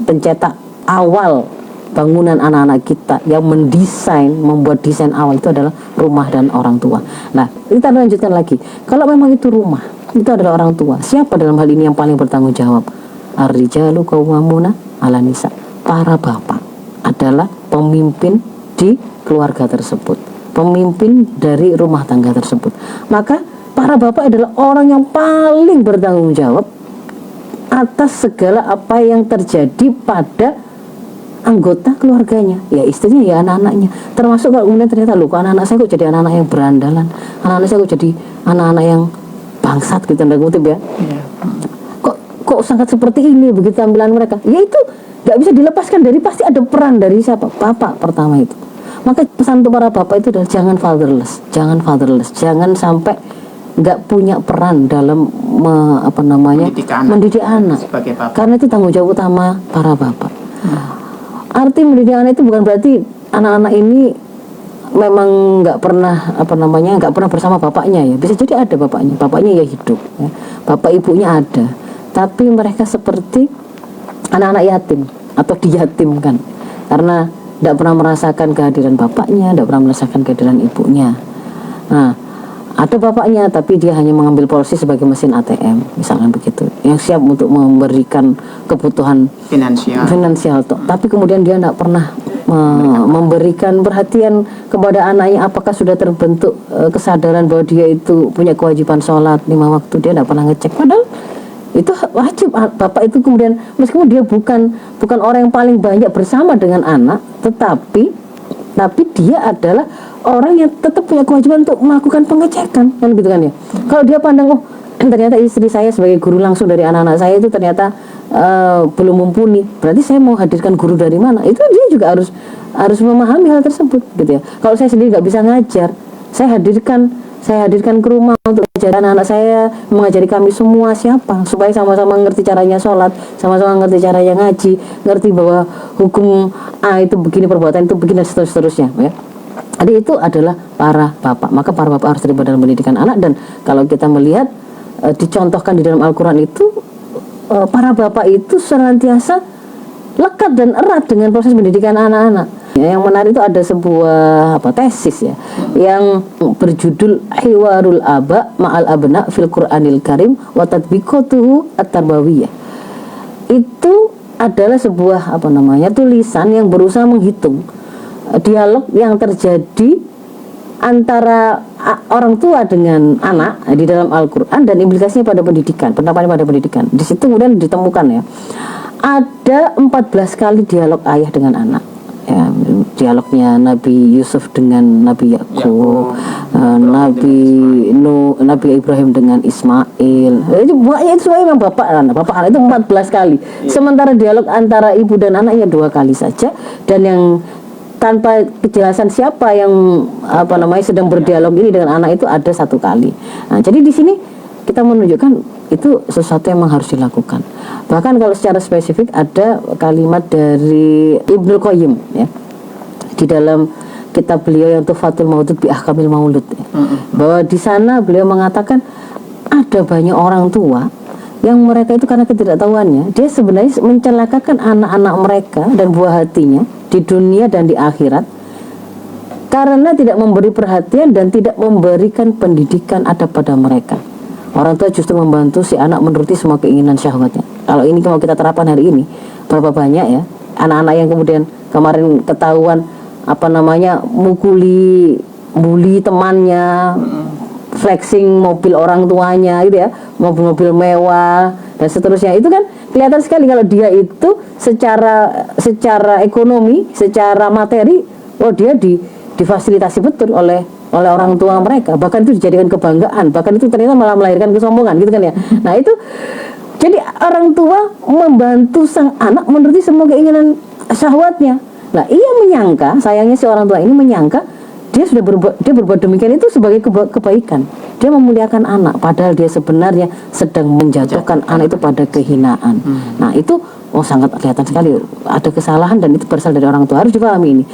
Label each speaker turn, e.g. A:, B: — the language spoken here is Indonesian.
A: pencetak awal bangunan anak-anak kita, yang mendesain, membuat desain awal itu adalah rumah dan orang tua. Nah, kita lanjutkan lagi. Kalau memang itu rumah, itu adalah orang tua, siapa dalam hal ini yang paling bertanggung jawab? Ar-rijalu qawwamuna 'alan nisa. Para bapak adalah pemimpin di keluarga tersebut, pemimpin dari rumah tangga tersebut. Maka para bapak adalah orang yang paling bertanggung jawab atas segala apa yang terjadi pada anggota keluarganya, ya istrinya, ya anak-anaknya. Termasuk kalau kemudian ternyata, loh, kok anak-anak saya kok jadi anak-anak yang berandalan, anak-anak saya kok jadi anak-anak yang bangsat gitu, tanda kutip ya. Kok sangat seperti ini begitu tampilan mereka. Ya itu nggak bisa dilepaskan dari, pasti ada peran dari siapa? Bapak pertama itu. Maka pesan untuk para bapak itu adalah jangan fatherless, jangan sampai nggak punya peran dalam mendidik anak. Karena itu tanggung jawab utama para bapak. Arti mendidik anak itu bukan berarti anak-anak ini memang nggak pernah bersama bapaknya ya. Bisa jadi ada bapaknya ya hidup ya. Bapak ibunya ada, tapi mereka seperti anak-anak yatim atau diyatimkan karena tidak pernah merasakan kehadiran bapaknya, tidak pernah merasakan kehadiran ibunya. Nah, ada bapaknya tapi dia hanya mengambil porsi sebagai mesin ATM, misalkan begitu, yang siap untuk memberikan kebutuhan finansial tapi kemudian dia tidak pernah memberikan perhatian kepada anaknya. Apakah sudah terbentuk kesadaran bahwa dia itu punya kewajiban sholat 5 waktu, dia tidak pernah ngecek, padahal itu wajib. Bapak itu kemudian meskipun dia bukan orang yang paling banyak bersama dengan anak, tetapi dia adalah orang yang tetap punya kewajiban untuk melakukan pengecekan, kan gitu kan ya. Kalau dia pandang, oh ternyata istri saya sebagai guru langsung dari anak-anak saya itu ternyata belum mumpuni, berarti saya mau hadirkan guru dari mana? Itu dia juga harus memahami hal tersebut gitu ya. Kalau saya sendiri nggak bisa ngajar, saya hadirkan ke rumah untuk mengajar anak-anak saya, mengajari kami semua siapa, supaya sama-sama ngerti caranya sholat, sama-sama ngerti caranya ngaji, ngerti bahwa hukum A itu begini, perbuatan itu begini, dan seterusnya ya. Jadi itu adalah para bapak. Maka para bapak harus terlibat dalam pendidikan anak. Dan kalau kita melihat dicontohkan di dalam Al-Quran itu, para bapak itu senantiasa lekat dan erat dengan proses pendidikan anak-anak. Yang menarik itu ada sebuah tesis ya, yang berjudul Hiwarul Aba Ma'al Abna fil Qur'anil Karim wa Tatbiqatuhu At-Tarbawiyah. Itu adalah sebuah tulisan yang berusaha menghitung dialog yang terjadi antara orang tua dengan anak di dalam Al-Quran dan implikasinya pada pendidikan, penerapannya pada pendidikan. Di situ kemudian ditemukan ya, ada 14 kali dialog ayah dengan anak ya, dialognya Nabi Yusuf dengan Nabi Yakub, Nabi Ibrahim dengan Ismail. Itu semua memang bapak anak itu 14 kali. Sementara dialog antara ibu dan anaknya 2 kali saja, dan yang tanpa kejelasan siapa yang sedang berdialog ini dengan anak itu ada 1 kali. Nah, jadi di sini kita menunjukkan itu sesuatu yang memang harus dilakukan. Bahkan kalau secara spesifik ada kalimat dari Ibnu Qayyim ya, di dalam kitab beliau yang Tuhfatul Maudud bi Ahkamil Maulud ya, bahwa di sana beliau mengatakan ada banyak orang tua yang mereka itu karena ketidaktahuannya, dia sebenarnya mencelakakan anak-anak mereka dan buah hatinya di dunia dan di akhirat karena tidak memberi perhatian dan tidak memberikan pendidikan adab pada mereka. Orang tua justru membantu si anak menuruti semua keinginan syahwatnya. Kalau ini kalau kita terapkan hari ini, berapa banyak ya anak-anak yang kemudian kemarin ketahuan bully temannya, flexing mobil orang tuanya gitu ya, mobil-mobil mewah dan seterusnya. Itu kan kelihatan sekali kalau dia itu secara ekonomi, secara materi, dia difasilitasi betul oleh orang tua mereka. Bahkan itu dijadikan kebanggaan, bahkan itu ternyata malah melahirkan kesombongan gitu kan ya. Nah itu jadi orang tua membantu sang anak menuruti semua keinginan syahwatnya. Nah ia menyangka, sayangnya si orang tua ini menyangka dia berbuat demikian itu sebagai kebaikan. Dia memuliakan anak, padahal dia sebenarnya sedang menjatuhkan anak itu pada kehinaan. Nah itu sangat kelihatan sekali ada kesalahan dan itu berasal dari orang tua, harus dipahami ini.